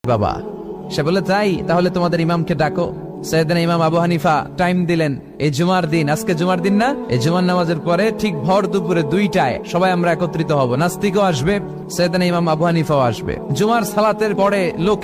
বাবা। সে বলে তাই, তাহলে তোমাদের ইমামকে ডাকো। সাইয়েদনা ইমাম আবু হানিফা টাইম দিলেন, এই জুমার দিন, আজকে জুমার দিন না, এই জুমার নামাজের পরে ঠিক ভর দুপুরে 2টায় সবাই আমরা একত্রিত হব। নাস্তিকও আসবে, সাইয়েদনা ইমাম আবু হানিফাও আসবে। জুমার সালাতের পরে লোক